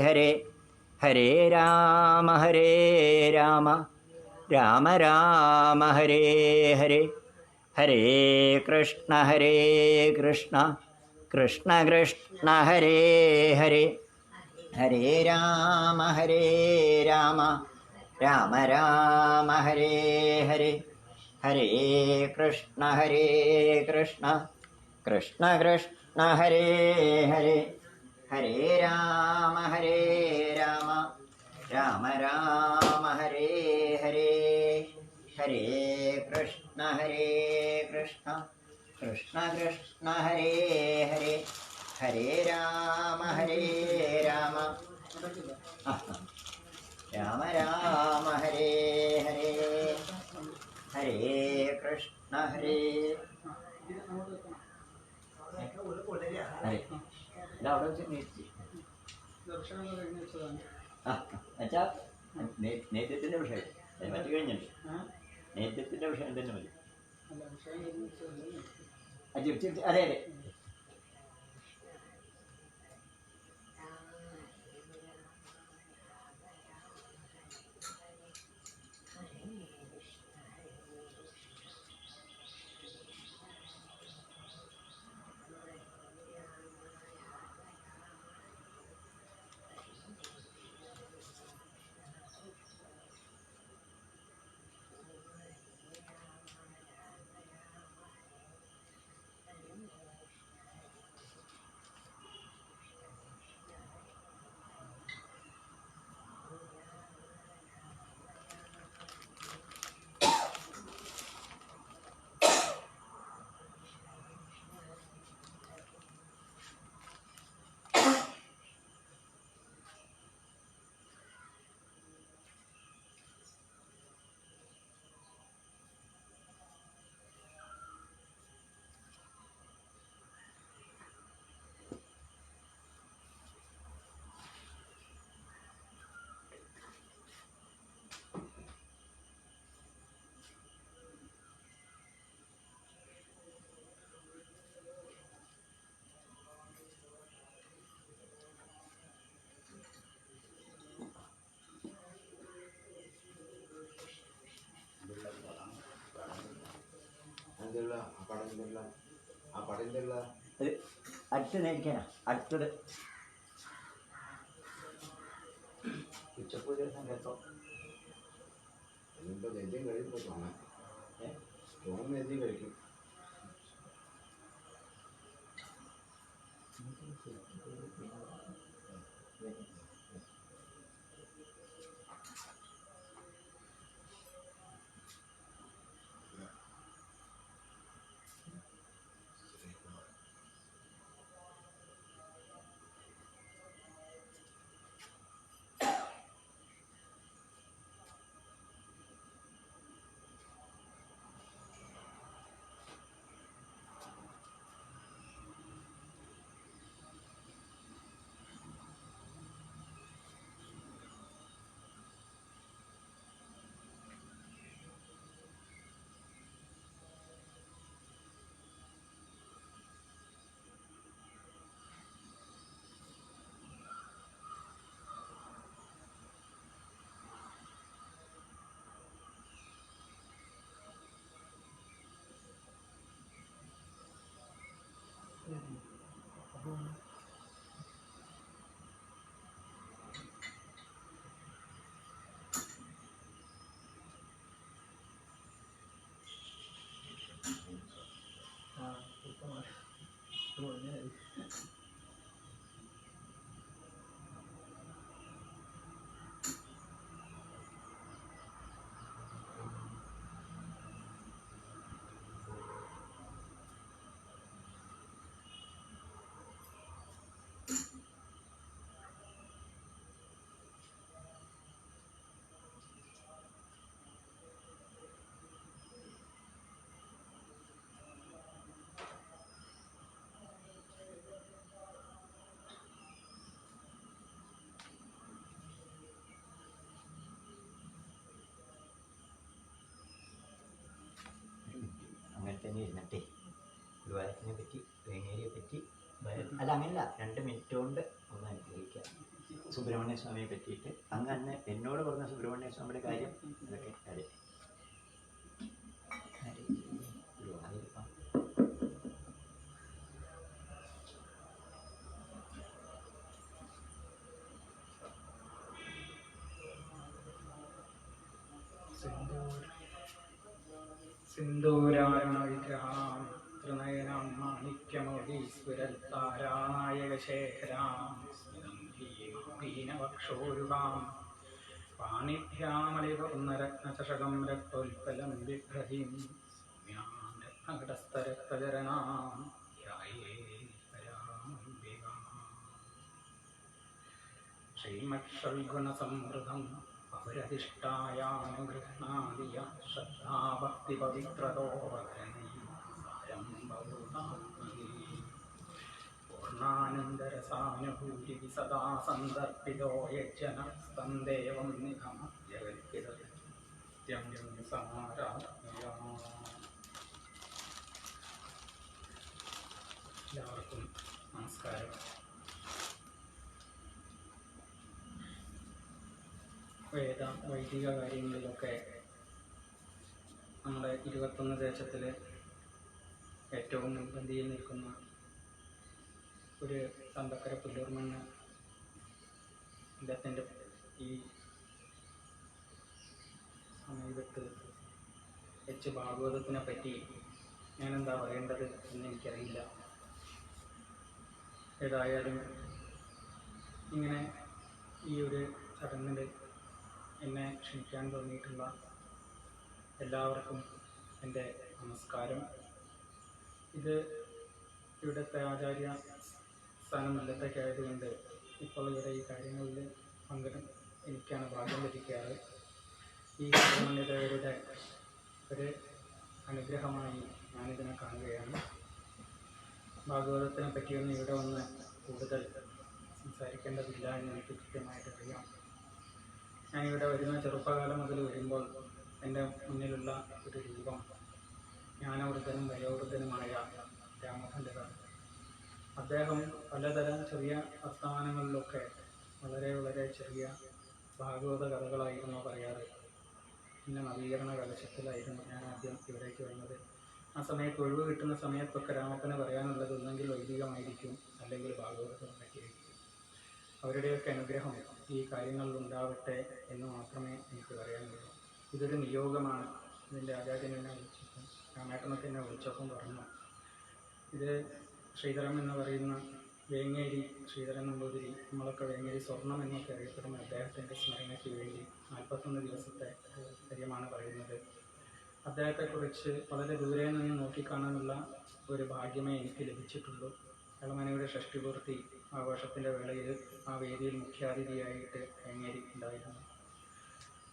ഹരേ ഹരേ രാമ രാമ രാമ ഹരേ ഹരേ ഹരേ കൃഷ്ണ കൃഷ്ണ കൃഷ്ണ ഹരേ ഹരേ ഹരേ രാമ രാമ രാമ ഹരേ ഹരേ ഹരേ കൃഷ്ണ കൃഷ്ണ കൃഷ്ണ ഹരേ ഹരേ ഹരേ രാമ രാമ രാമ ഹരേ ഹരേ ഹരേ കൃഷ്ണ കൃഷ്ണ കൃഷ്ണ ഹരേ ഹരേ ഹരേ രാമ രാമ രാമ ഹരേ ഹരേ ഹരേ കൃഷ്ണ ഹരേ അവിടെ വെച്ച് എന്നുവെച്ചാ നേതൃത്വത്തിന്റെ വിഷയം മറ്റു കഴിഞ്ഞിട്ടുണ്ട്. നേതൃത്വത്തിന്റെ വിഷയം തന്നെ മതി. അതെ അതെ അടുത്ത് നേരിക്കാനാ അടുത്തത് ഉച്ചപ്പൂജ സങ്കല്പം കഴിക്കും. തന്നെ ഇരുന്നിട്ടേ ഗുരുവായൂരത്തിനെ പറ്റി വേങ്ങേരിയെ പറ്റി അല്ല അങ്ങനെയല്ല 2 മിനിറ്റ് കൊണ്ട് ഒന്ന് അനുഗ്രഹിക്കാം. സുബ്രഹ്മണ്യ സ്വാമിയെ പറ്റിയിട്ട് അങ്ങ് എന്നോട് പറഞ്ഞ സുബ്രഹ്മണ്യ സ്വാമിയുടെ കാര്യം അതൊക്കെ അതെ. സിന്ദൂരാരുണവിഗ്രഹാം ത്രിനയനാം മാണിക്യമൗലീശ്വരത്താരാനായകശേഖരാം പീനവക്ഷോരുഹാം പാണിഭ്യാമലിവർണ്ണരത്നചഷകം രക്തോൽപ്പലം വിഗ്രഹീം സൗമ്യാം രത്നഘടസ്ഥരക്തചരണാം ധ്യായേ പരാമംബികാം ശ്രീമക്ഷൽഗുണസമൃദ്ധം അവരധിഷ്ഠായാനുഗൃഹണാദിയ പൂർണ്ണാനന്ദരസാനുഭൂതി സദാ സന്ദർപ്പിതോ യജ്ജന സ്തന്ദേവം നിഗമദ്യകൽപ്പിതം സമാരാധ്യാം. എല്ലാവർക്കും നമസ്കാരം. വൈദിക കാര്യങ്ങളിലൊക്കെ നമ്മുടെ 21 ദേശത്തിൽ ഏറ്റവും മുൻപന്തിയിൽ നിൽക്കുന്ന ഒരു തന്തക്കര പുല്ലൂർമണ്ണ് അദ്ദേഹത്തിൻ്റെ ഈ സമീപത്ത് വെച്ച് ഭാഗവതത്തിനെ പറ്റി ഞാനെന്താ പറയേണ്ടത് എന്ന് എനിക്കറിയില്ല. ഏതായാലും ഇങ്ങനെ ഈ ഒരു ചടങ്ങിൽ എന്നെ ക്ഷണിക്കാൻ തോന്നിയിട്ടുള്ള എല്ലാവർക്കും എൻ്റെ നമസ്കാരം. ഇത് ഇവിടുത്തെ ആചാര്യ സ്ഥാനമല്ലത്തൊക്കെ ആയതുകൊണ്ട് ഇപ്പോൾ ഇവിടെ ഈ കാര്യങ്ങളിൽ എനിക്കാണ് ഭാഗ്യം ലഭിക്കാറ്. ഈ സുബ്രഹ്മണ്യദേവരുടെ ഒരു അനുഗ്രഹമായി ഞാനിതിനെ കാണുകയാണ്. ഭാഗവതത്തിനെ പറ്റിയൊന്നും ഇവിടെ വന്ന് കൂടുതൽ സംസാരിക്കേണ്ടതില്ല എന്ന് എനിക്ക് കൃത്യമായിട്ട് അറിയാം. ഞാനിവിടെ വരുന്ന ചെറുപ്പകാലം മുതൽ വരുമ്പോൾ എൻ്റെ മുന്നിലുള്ള ഒരു രൂപം ജ്ഞാനവൃദ്ധനും വയോവൃദ്ധനുമായ രാമഭണ്ഡരാണ്. അദ്ദേഹം പലതരം ചെറിയ വർത്തമാനങ്ങളിലൊക്കെ വളരെ വളരെ ചെറിയ ഭാഗവത കഥകളായിരുന്നു പറയാറ്. പിന്നെ നവീകരണ കലശത്തിലായിരുന്നു ഞാൻ ആദ്യം ഇവിടേക്ക് വരുന്നത്. ആ സമയത്ത് ഒഴിവ് കിട്ടുന്ന സമയത്തൊക്കെ രാമപ്പന് പറയാനുള്ളത് ഒന്നെങ്കിൽ വൈദികമായിരിക്കും, അല്ലെങ്കിൽ ഭാഗവതത്തിനെ പറ്റിയിരിക്കും. അവരുടെയൊക്കെ അനുഗ്രഹം ഈ കാര്യങ്ങളിൽ ഉണ്ടാവട്ടെ എന്ന് മാത്രമേ എനിക്ക് പറയാനുള്ളൂ. ഇതൊരു നിയോഗമാണ്. ഇതിൻ്റെ ആചാര്യൻ എന്നെ വിളിച്ചപ്പം, രാമേട്ടനൊക്കെ എന്നെ വിളിച്ചപ്പം പറഞ്ഞു, ഇത് ശ്രീധരം എന്ന് പറയുന്ന വേങ്ങേരി ശ്രീധരൻ നമ്പൂതിരി, നമ്മളൊക്കെ വേങ്ങേരി സ്വർണം എന്നൊക്കെ അറിയപ്പെടുന്ന അദ്ദേഹത്തിൻ്റെ സ്മരണയ്ക്ക് വേണ്ടി 41 ദിവസത്തെ കാര്യമാണ് പറയുന്നത്. അദ്ദേഹത്തെക്കുറിച്ച് വളരെ ദൂരെ നിന്ന് നോക്കിക്കാണാനുള്ള ഒരു ഭാഗ്യമേ എനിക്ക് ലഭിച്ചിട്ടുള്ളൂ. എളമനയുടെ ഷഷ്ടിപൂർത്തി ആഘോഷത്തിൻ്റെ വേളയിൽ ആ വേദിയിൽ മുഖ്യാതിഥിയായിട്ട് വേങ്ങേരി ഉണ്ടായിരുന്നു.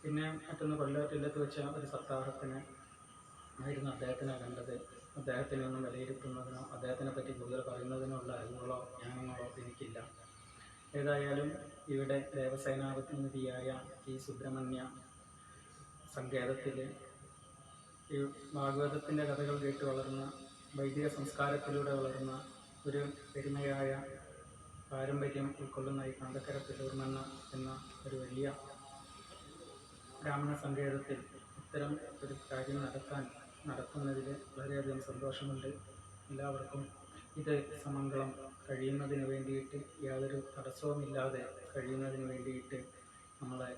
പിന്നെ മറ്റൊന്ന് കൊല്ലത്ത് വെച്ച ഒരു സപ്താഹത്തിന് ആയിരുന്നു അദ്ദേഹത്തിനെ കണ്ടത്. അദ്ദേഹത്തിനെ ഒന്നും വിലയിരുത്തുന്നതിനോ അദ്ദേഹത്തിനെ പറ്റി കൂടുതൽ പറയുന്നതിനോ ഉള്ള അറിവുകളോ ജ്ഞാനങ്ങളോ എനിക്കില്ല. ഏതായാലും ഇവിടെ ദേവസേനാപതിയായ ഈ സുബ്രഹ്മണ്യ സങ്കേതത്തിൽ ഈ ഭാഗവതത്തിൻ്റെ കഥകൾ കേട്ട് വളർന്ന, വൈദിക സംസ്കാരത്തിലൂടെ വളർന്ന ഒരു പെരുമയായ പാരമ്പര്യം ഉൾക്കൊള്ളുന്ന ഈ തന്തക്കര പുല്ലൂർമണ്ണ എന്ന ഒരു വലിയ ബ്രാഹ്മണ സങ്കേതത്തിൽ ഇത്തരം ഒരു കാര്യം നടത്തുന്നതിൽ വളരെയധികം സന്തോഷമുണ്ട്. എല്ലാവർക്കും ഇത് സമംഗളം കഴിയുന്നതിന് വേണ്ടിയിട്ട്, യാതൊരു തടസ്സവുമില്ലാതെ കഴിയുന്നതിന് വേണ്ടിയിട്ട് നമ്മളെ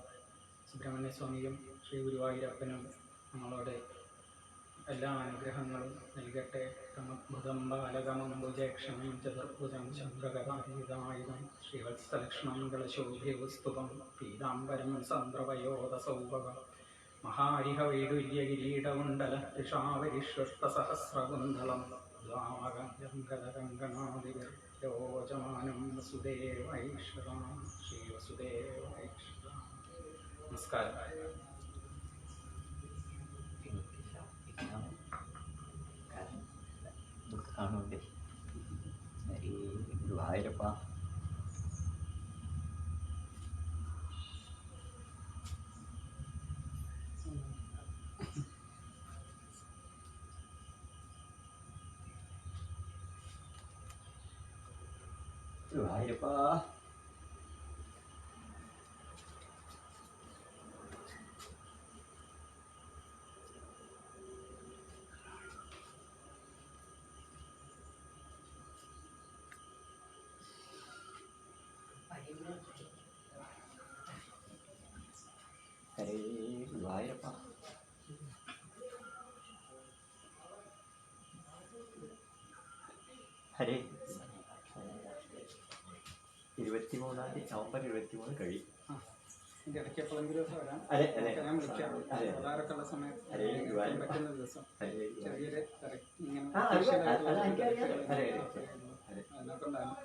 സുബ്രഹ്മണ്യ സ്വാമിയും ശ്രീ ഗുരുവായൂരപ്പനും നമ്മളോട് എല്ലാ അനുഗ്രഹങ്ങളും നൽകട്ടെ. തമദ്ഭുതം ബാലകമംബുജേക്ഷണം ചതുർഭുജം ചന്ദ്രകരായുധം ശ്രീവത്സലക്ഷ്മംഗളശോഭിസ്തുകം പീതാംബരം സന്ദ്രവയോധസൗഭവം മഹാരിഹവൈഡുര്യകിരീടകുണ്ടല ഋഷാവരിഷ്വസ്തസഹസ്രകുണ്ഡലം ദ്വാമകങ്കണാദിരോചമാനം വസുദേവൈശ്വരാം ശ്രീ വസുദേവൈശ്വരാം. നമസ്കാരം. കാണുന്നുണ്ട് ഈ ഗുരുവായൂരപ്പ. ഗുരുവായൂരപ്പ ഹരേ ഗുരുവായൂരപ്പ. ഹരേ 23 നവംബർ 23 കഴിയും. ഇതിന്റെ ഇടയ്ക്ക് എപ്പോഴെങ്കിലും ഒക്കെ വരാം. അതെ അതെ ഞാൻ വിളിക്കാം. പ്രധാനമൊക്കെ ഉള്ള സമയത്ത് പറ്റുന്ന ദിവസം ചെറിയൊരു ഇങ്ങനെ അതിനൊക്കെണ്ടാകും.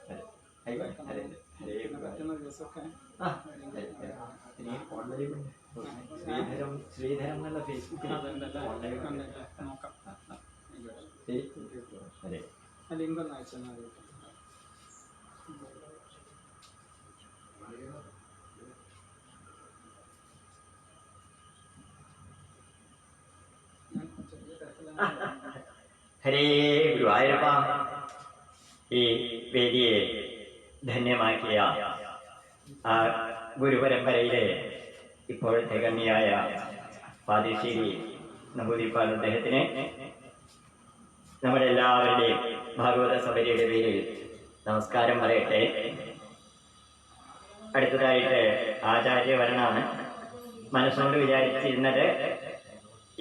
പറ്റുന്ന ദിവസമൊക്കെ ശ്രീധരം എന്നുള്ള ഫേസ്ബുക്കിൽ നോക്കാം. ലിങ്ക് ഒന്ന് അയച്ചു തന്നാൽ മതി. ഹരേ ഗുരുവായൂരപ്പ. ഈ വേദിയെ ധന്യമാക്കിയ ആ ഗുരുപരമ്പരയിലെ ഇപ്പോഴത്തെ കന്യായ പാതിശ്ശേരി നമ്പൂതിരിപ്പാട് അദ്ദേഹത്തിന് നമ്മുടെ എല്ലാവരുടെയും ഭാഗവത സഭയുടെ പേരിൽ നമസ്കാരം പറയട്ടെ. അടുത്തതായിട്ട് ആചാര്യവരനാണ്. മനസ്സുകൊണ്ട് വിചാരിച്ചിരുന്നത്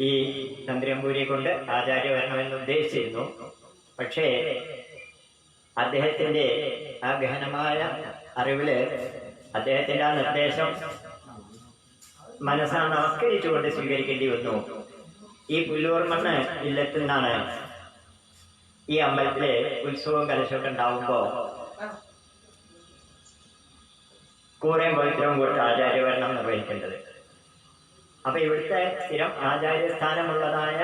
ഈ തന്ത്രിയമ്പൂരിയെ കൊണ്ട് ആചാര്യവരണമെന്ന് ഉദ്ദേശിച്ചിരുന്നു. പക്ഷേ അദ്ദേഹത്തിന്റെ ആ ഗഹനമായ അറിവില് അദ്ദേഹത്തിന്റെ ആ നിർദ്ദേശം മനസ്സാ നമസ്കരിച്ചുകൊണ്ട് സ്വീകരിക്കേണ്ടി വന്നു. ഈ പുല്ലൂർ മണ്ണ് ഇല്ലത്തുനിന്നാണ് ഈ അമ്പലത്തിലെ ഉത്സവം കലശമൊക്കെ ഉണ്ടാവുമ്പോ കൂറയും പവിത്രവും കൊടുത്ത് ആചാര്യവരണം നിർവഹിക്കേണ്ടത്. അപ്പൊ ഇവിടുത്തെ സ്ഥിരം ആചാര്യസ്ഥാനമുള്ളതായ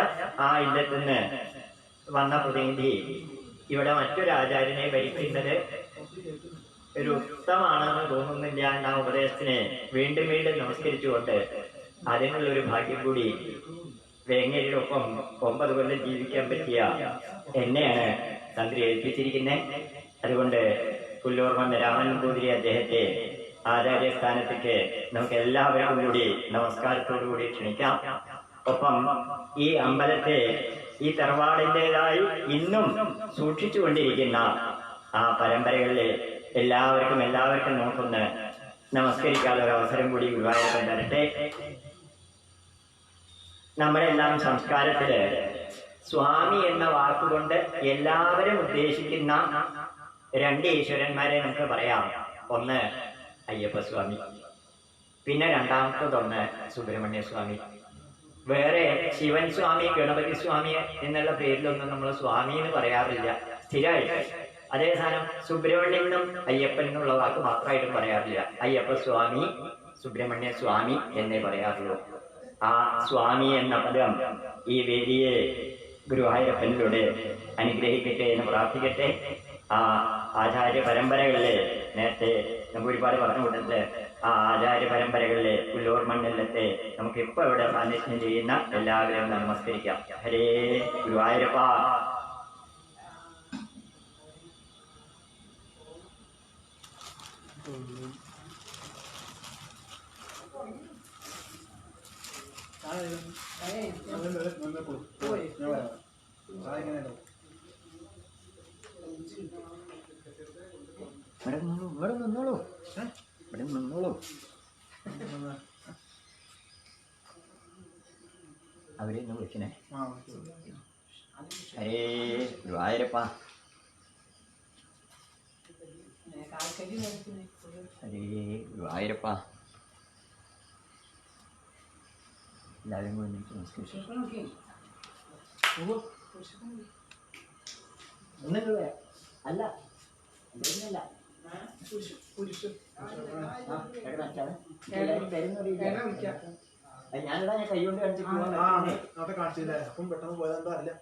ആ ഇല്ലത്തുനിന്ന് വന്ന പ്രതിനിധി ഇവിടെ മറ്റൊരു ആചാര്യനെ ഭരിക്കുന്നത് ഒരു ഉത്തമാണെന്ന് തോന്നുന്നില്ല എന്ന ഉപദേശത്തിനെ വീണ്ടും വീണ്ടും നമസ്കരിച്ചുകൊണ്ട് അതിനുള്ളൊരു ഭാഗ്യം കൂടി വേങ്ങേരിയോടൊപ്പം 9 കൊല്ലം ജീവിക്കാൻ പറ്റിയ എന്നെയാണ് തന്ത്രി ഏൽപ്പിച്ചിരിക്കുന്നത്. അതുകൊണ്ട് പുല്ലൂർ മണ്ണ് രാമൻ നമ്പൂതിരി അദ്ദേഹത്തെ ആചാര്യസ്ഥാനത്തേക്ക് നമുക്ക് എല്ലാവർക്കും കൂടി നമസ്കാരത്തോടുകൂടി ക്ഷണിക്കാം. ഒപ്പം ഈ അമ്പലത്തെ ഈ തറവാടിൻ്റെതായി ഇന്നും സൂക്ഷിച്ചുകൊണ്ടിരിക്കുന്ന ആ പരമ്പരകളിലെ എല്ലാവർക്കും നമുക്കൊന്ന് നമസ്കരിക്കാനുള്ള ഒരു അവസരം കൂടി ഗുരുവായൂരപ്പൻ തരട്ടെ. നമ്മളെല്ലാം സംസ്കാരത്തില് സ്വാമി എന്ന വാക്കുകൊണ്ട് എല്ലാവരും ഉദ്ദേശിക്കുന്ന 2 ഈശ്വരന്മാരെ നമുക്ക് പറയാം. ഒന്ന് അയ്യപ്പസ്വാമി, പിന്നെ രണ്ടാമത്തതൊന്ന് സുബ്രഹ്മണ്യ സ്വാമി. വേറെ ശിവൻ സ്വാമി, ഗണപതി സ്വാമി എന്നുള്ള പേരിലൊന്നും നമ്മൾ സ്വാമി എന്ന് പറയാറില്ല സ്ഥിരമായിട്ട്. അതേസമയം സുബ്രഹ്മണ്യനും അയ്യപ്പനുള്ള വാക്ക് മാത്രമായിട്ടും പറയാറില്ല. അയ്യപ്പസ്വാമി, സുബ്രഹ്മണ്യ സ്വാമി എന്നേ പറയാറുള്ളൂ. ആ സ്വാമി എന്ന പദം ഈ വേദിയെ ഗുരുവായൂരപ്പനിലൂടെ അനുഗ്രഹിക്കട്ടെ എന്ന് പ്രാർത്ഥിക്കട്ടെ. ആ ആചാര്യ പരമ്പരകളിലെ നേരത്തെ നമ്പൂരിപ്പാട് പറഞ്ഞു കൊടുത്തിട്ട് ആ ആചാര്യ പരമ്പരകളിലെ പുല്ലൂർ മണ്ണിലത്തെ നമുക്ക് ഇപ്പൊ ഇവിടെ സാന്നിധ്യം ചെയ്യുന്ന എല്ലാവരെയും നമസ്കരിക്കാം. ഹരേ ഗുരുവായൂരപ്പ. ഇവിടെ നിന്നോളൂ. അവരെ ഒന്ന് വിളിക്കണേ. ഹരേ ഗുരുവായൂരപ്പ. ഹരേ ഗുരുവായൂരപ്പ. എല്ലാവരും കൂടി നമസ്കരിച്ചു. അല്ല അല്ല ഞാനിതാ ഞാൻ കൈകൊണ്ട് കാണിച്ചില്ല. അപ്പം പെട്ടെന്ന് പോയതെന്താ അറിയില്ല.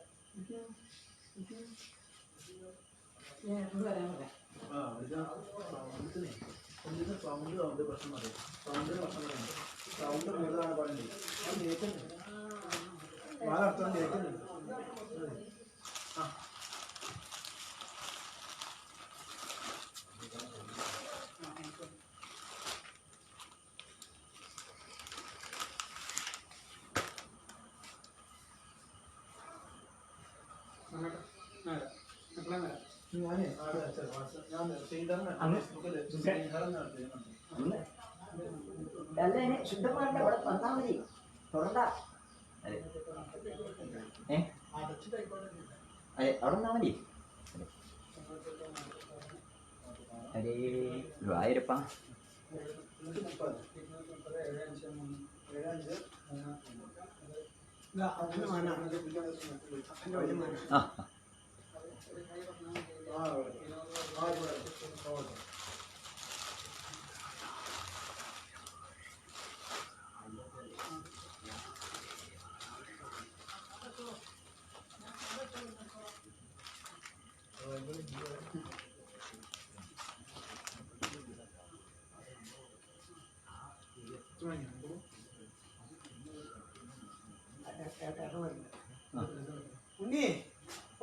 സൗണ്ട് പ്രശ്നം പറയും. സൗണ്ടിന് പ്രശ്നം പറയുന്നത് സൗണ്ട് കൂടുതലാണ് പറയുന്നത്. അത് കേൾക്കുന്നുണ്ട്. വാലർത്ഥം കേൾക്കുന്നുണ്ട്. ആ ഞാനേ ഞാൻ ശ്രീധരൻ ഫേസ്ബുക്കിൽ ശ്രീഹരം നടത്തിയുണ്ട്. അല്ല ഇനി ശുദ്ധമായിട്ട് അവിടെ വന്നാൽ മതി, തുറണ്ട. അതെ അതെ അവിടെ വന്നാൽ മതി. അരേ ഗുരുവായൂരപ്പ. 啊。ഉണ്ണി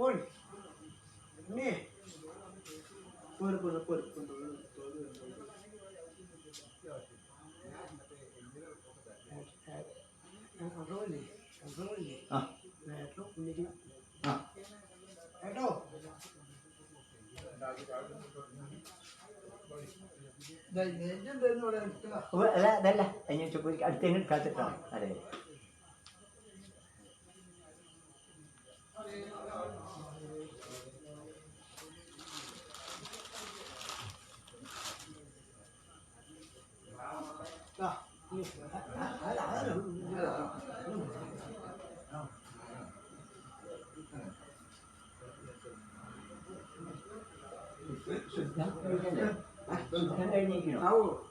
ഓൺ ഉണ്ണി പോര് പോര് പോര് കേട്ടോ അതല്ല അതിന് അടുത്തേന് കാത്തിട്ടാണ്. അതെ ശുദ്ധം കഴിഞ്ഞിരിക്കണോ?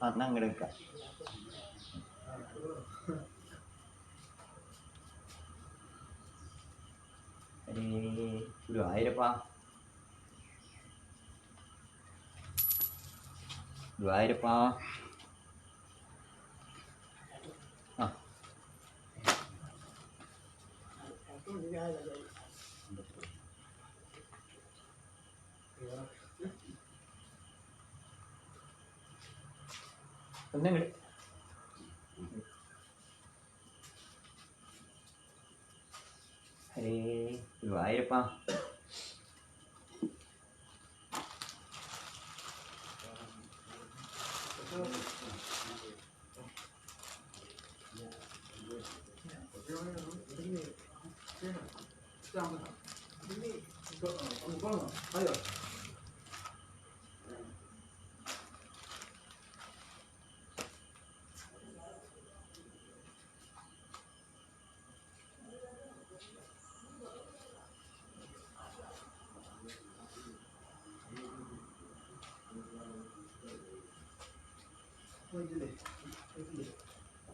അന്ന് അങ്ങോട്ട് നിൽക്കാം. ഗുരുവായൂരപ്പ ഗുരുവായൂരപ്പ. ആ ഒന്നങ്ങട് ഹരേ ഗുരുവായൂരപ്പ. അയ്യോ പോയിട്ടില്ലേ പോയിട്ടില്ലേ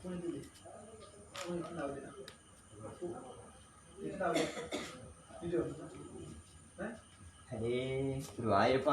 പോയിട്ടില്ലേ പോയിട്ടുണ്ടാവില്ല ഹരേ ഗുരുവായൂരപ്പ.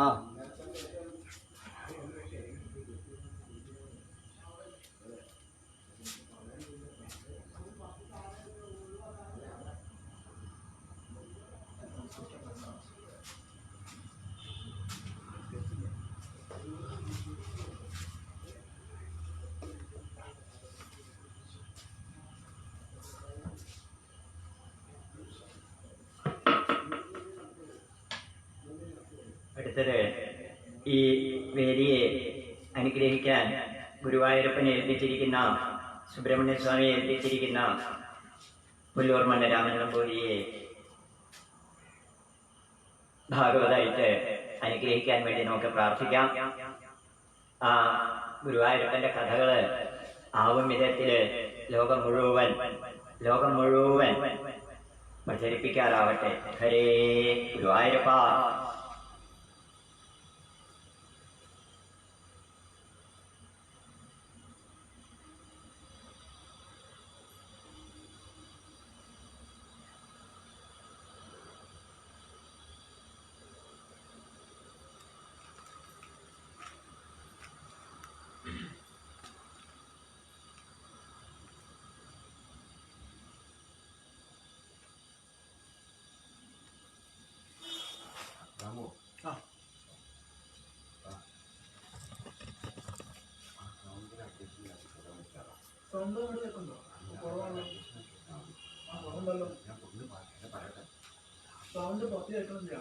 അടുത്തത് ഈ വേദിയെ അനുഗ്രഹിക്കാൻ ഗുരുവായൂരപ്പനെ ഏൽപ്പിച്ചിരിക്കുന്ന സുബ്രഹ്മണ്യസ്വാമിയെ ഏൽപ്പിച്ചിരിക്കുന്ന പുല്ലൂർ മണ്ണ രാമൻ നമ്പൂതിരിയെ ഭാഗവതായിട്ട് അനുഗ്രഹിക്കാൻ വേണ്ടി നമുക്ക് പ്രാർത്ഥിക്കാം. ആ ഗുരുവായൂരപ്പന്റെ കഥകള് ആവും വിധത്തില് ലോകം മുഴുവൻ പ്രചരിപ്പിക്കാറാവട്ടെ. ഹരേ ഗുരുവായൂരപ്പ. സൗണ്ട് ഇവിടെ കേൾക്കുന്നുണ്ടോ? കുറവാണല്ലോ. കുറവുണ്ടല്ലോ. സൗണ്ട് പുറത്ത് കേൾക്കുന്നില്ല.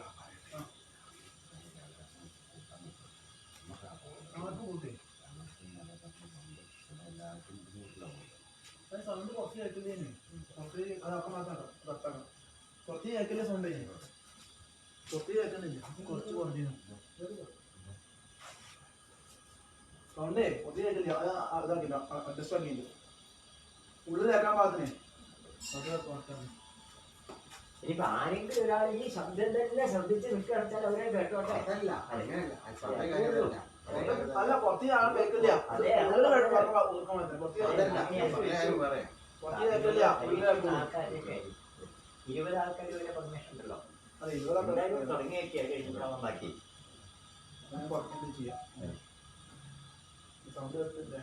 ആർക്കും കൂട്ടി സൗണ്ട് കുറച്ച് കേൾക്കില്ലേന് കുറച്ച് അതൊക്കെ മാത്രം റദ്ദാക്കണം കുറച്ച് കേൾക്കില്ല സൗണ്ട് കുറച്ച് കേൾക്കുന്നില്ല കുറച്ച് കുറഞ്ഞു സൗണ്ടേ കുറച്ച് കേൾക്കില്ല അത് ഇതാക്കില്ല അഡ്ജസ്റ്റ് ആക്കിയില്ല ഉള്ളിൽ കേൾക്കാൻ പാകത്തിനെ ഇനിയിപ്പോ ആരെങ്കിലും ഒരാൾ ഈ ശബ്ദം തന്നെ ശ്രദ്ധിച്ച് നിൽക്കുകയാണെച്ചാൽ അവരെ കേട്ടോട്ടെ. അല്ല കുറച്ച് ആൾ കേൾക്കില്ല അതെ, ഉള്ളിൽ കേൾക്കാൻ കുറച്ച് കേൾക്കില്ല ആൾക്കാരൊക്കെ 20 ആൾക്കാർ വരെ പെർമിഷൻ ഉണ്ടല്ലോ. അതെ ഇവിടെ എന്തായാലും തുടങ്ങിയൊക്കെയാണ് കഴിഞ്ഞിട്ടാവാൻ ബാക്കി. കുറഞ്ഞിട്ട് ചെയ്യാം സൗണ്ട് കേൾക്കില്ല